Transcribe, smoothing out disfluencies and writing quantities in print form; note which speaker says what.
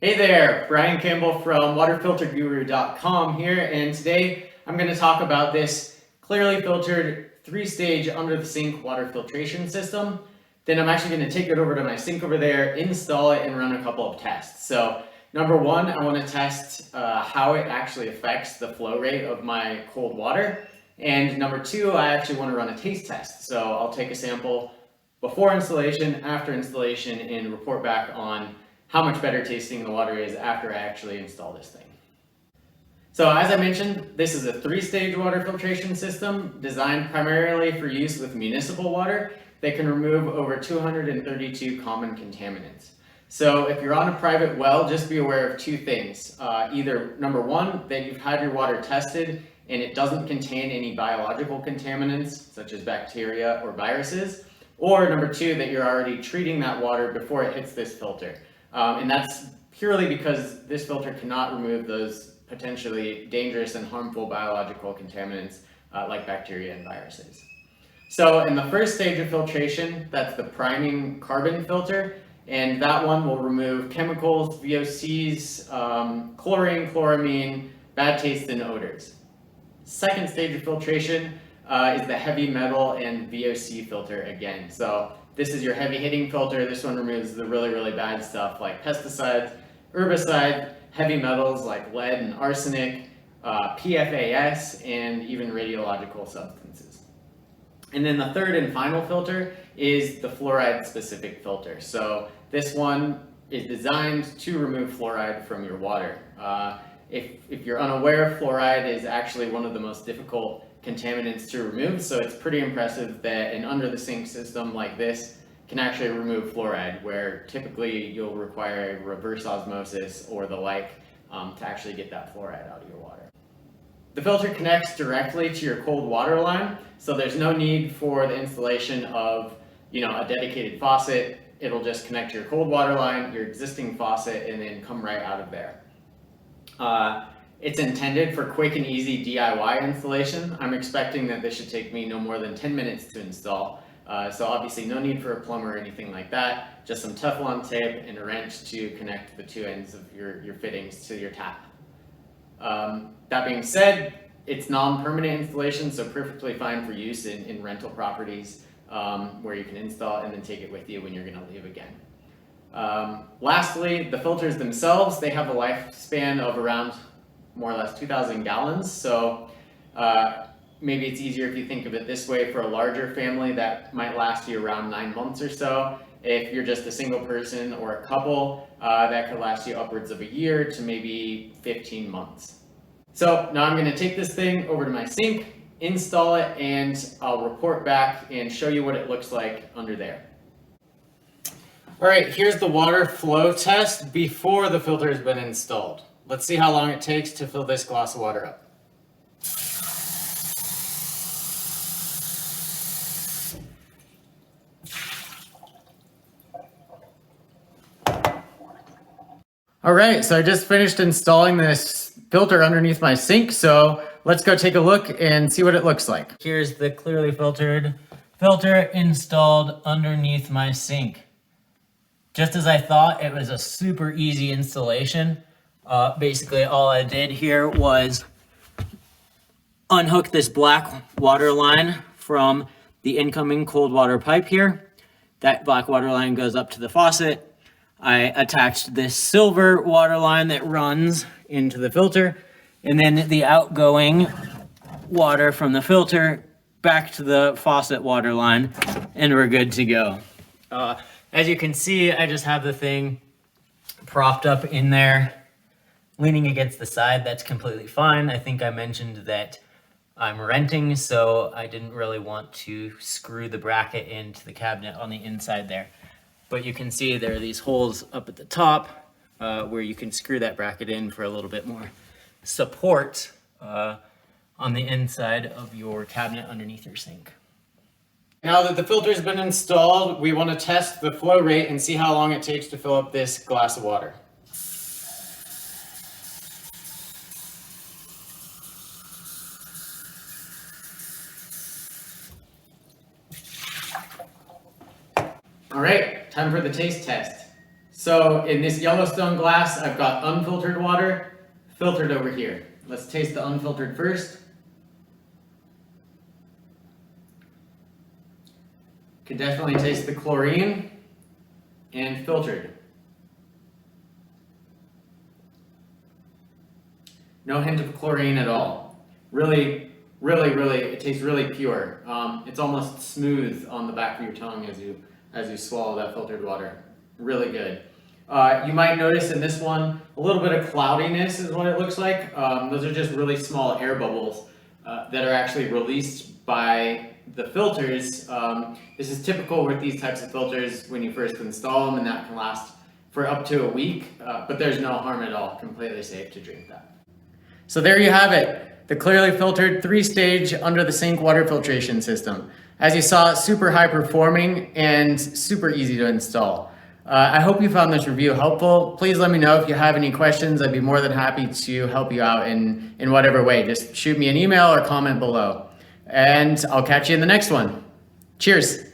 Speaker 1: Hey there, Brian Campbell from waterfilterguru.com here, and today I'm going to talk about this clearly filtered 3-stage under the sink water filtration system. Then I'm actually going to take it over to my sink over there, install it, and run a couple of tests. So number one, I want to test how it actually affects the flow rate of my cold water. And number two, I actually want to run a taste test. So I'll take a sample before installation, after installation, and report back on how much better tasting the water is after I actually install this thing. So as I mentioned, this is a 3-stage water filtration system designed primarily for use with municipal water that can remove over 232 common contaminants. So if you're on a private well, just be aware of two things. Either number one, that you've had your water tested and it doesn't contain any biological contaminants such as bacteria or viruses, or number two, that you're already treating that water before it hits this filter. And that's purely because this filter cannot remove those potentially dangerous and harmful biological contaminants like bacteria and viruses. So in the first stage of filtration, that's the priming carbon filter, and that one will remove chemicals, VOCs, chlorine, chloramine, bad taste, and odors. Second stage of filtration is the heavy metal and VOC filter again. So this is your heavy hitting filter. This one removes the really bad stuff like pesticides, herbicides, heavy metals like lead and arsenic, PFAS, and even radiological substances. And then the third and final filter is the fluoride specific filter. So this one is designed to remove fluoride from your water. If you're unaware, fluoride is actually one of the most difficult contaminants to remove, so it's pretty impressive that an under the sink system like this can actually remove fluoride, where typically you'll require reverse osmosis or the like to actually get that fluoride out of your water. The filter connects directly to your cold water line, so there's no need for the installation of a dedicated faucet. It'll just connect to your cold water line, your existing faucet, and then come right out of there. It's intended for quick and easy DIY installation. I'm expecting that this should take me no more than 10 minutes to install. So obviously no need for a plumber or anything like that, just some Teflon tape and a wrench to connect the two ends of your fittings to your tap. That being said, it's non-permanent installation, so perfectly fine for use in rental properties where you can install and then take it with you when you're gonna leave again. Lastly, the filters themselves, they have a lifespan of around more or less 2,000 gallons. So maybe it's easier if you think of it this way. For a larger family, that might last you around 9 months or so. If you're just a single person or a couple, that could last you upwards of a year to maybe 15 months. So now I'm going to take this thing over to my sink, install it, and I'll report back and show you what it looks like under there. All right, here's the water flow test before the filter has been installed. Let's see how long it takes to fill this glass of water up. All right, so I just finished installing this filter underneath my sink, so let's go take a look and see what it looks like. Here's the clearly filtered filter installed underneath my sink. Just as I thought, it was a super easy installation. Basically all I did here was unhook this black water line from the incoming cold water pipe here. That black water line goes up to the faucet. I attached this silver water line that runs into the filter, and then the outgoing water from the filter back to the faucet water line, and we're good to go. As you can see, I just have the thing propped up in there, leaning against the side. That's completely fine. I think I mentioned that I'm renting, so I didn't really want to screw the bracket into the cabinet on the inside there. But you can see there are these holes up at the top where you can screw that bracket in for a little bit more support on the inside of your cabinet underneath your sink. Now that the filter's been installed, we want to test the flow rate and see how long it takes to fill up this glass of water. All right, time for the taste test. So in this Yellowstone glass, I've got unfiltered water, filtered over here. Let's taste the unfiltered first. Can definitely taste the chlorine and filtered. No hint of chlorine at all. Really, it tastes really pure. It's almost smooth on the back of your tongue as you swallow that filtered water. Really good. You might notice in this one a little bit of cloudiness is what it looks like. Those are just really small air bubbles that are actually released by the filters. This is typical with these types of filters when you first install them, and that can last for up to a week, but there's no harm at all. Completely safe to drink that. So there you have it, the clearly filtered 3-stage under the sink water filtration system. As you saw, super high performing and super easy to install. I hope you found this review helpful. Please let me know if you have any questions. I'd be more than happy to help you out in whatever way. Just shoot me an email or comment below. And I'll catch you in the next one. Cheers.